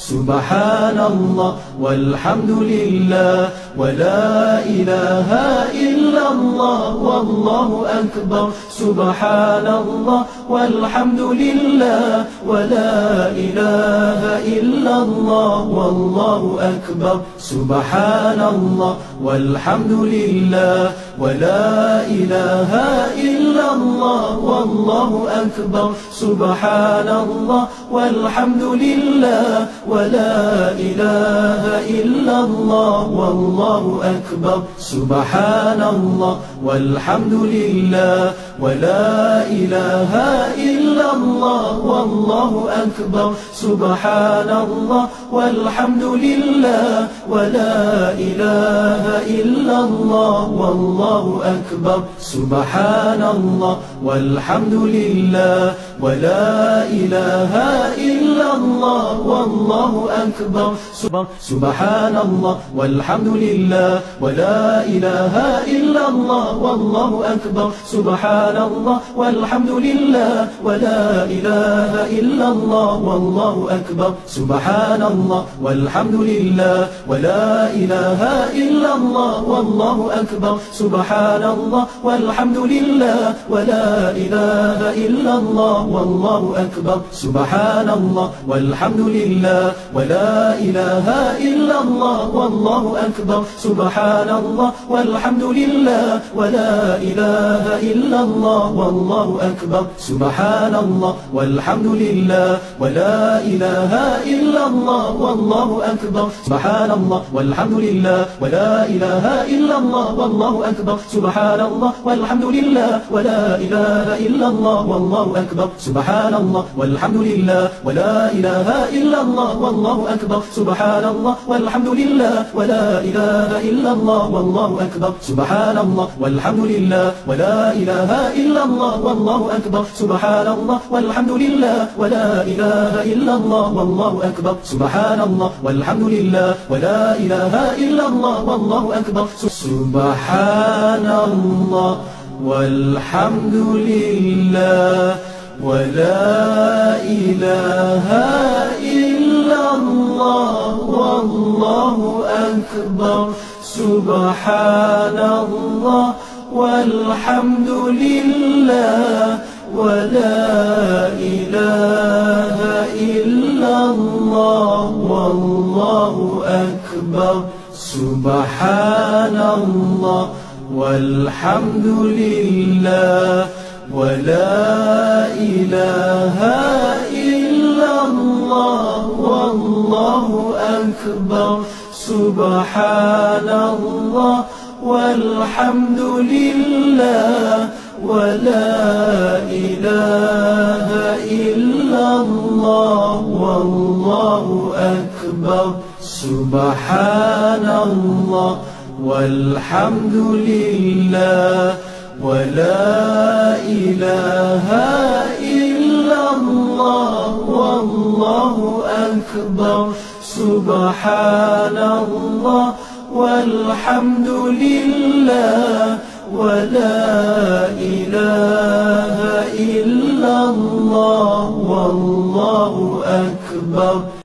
سبحان الله والحمد لله ولا إله إلا الله والله أكبر سبحان الله والحمد لله ولا إله إلا الله والله أكبر سبحان الله والحمد لله ولا إله إلا الله والله أكبر سبحان الله والحمد لله ولا إله إلا الله والله أكبر سبحان الله والحمد لله ولا إله إلا الله والله أكبر سبحان الله والحمد لله ولا إله إلا الله والله أكبر سبحان الله والحمد لله ولا إله إلا الله والله أكبر سبحان الله والحمد لله ولا إله إلا الله والله أكبر سبحان الله والحمد لله ولا إله إلا الله والله أكبر سبحان الله والحمد لله ولا إله إلا الله والله أكبر سبحان الله والحمد لله ولا إله إلا الله والله أكبر سبحان الله والحمد لله ولا إله إلا الله والله أكبر سبحان الله والحمد لله ولا إله إلا الله والله أكبر سبحان الله والحمد لله ولا إله إلا الله والله أكبر سبحان الله والحمد لله ولا إله إلا الله والله أكبر سبحان الله والحمد لله ولا إله إلا الله والله أكبر سبحان الله والحمد لله ولا إله إلا الله والله أكبر سبحان الله والحمد لله ولا إله إلا الله والله أكبر سبحان الله والحمد لله ولا إله إلا الله والله أكبر سبحان الله والحمد لله ولا إله إلا الله والله أكبر سبحان الله والحمد لله ولا إله إلا الله والله أكبر سبحان الله والحمد لله ولا إله إلا الله والله أكبر سبحان الله والحمد لله ولا إله إلا الله والله أكبر سبحان الله والحمد لله ولا إله إلا الله والله أكبر سبحان الله والحمد لله ولا إله إلا الله والله أكبر سبحان الله والحمد لله ولا إله إلا الله والله أكبر سبحان الله والحمد لله ولا إله إلا الله والله أكبر.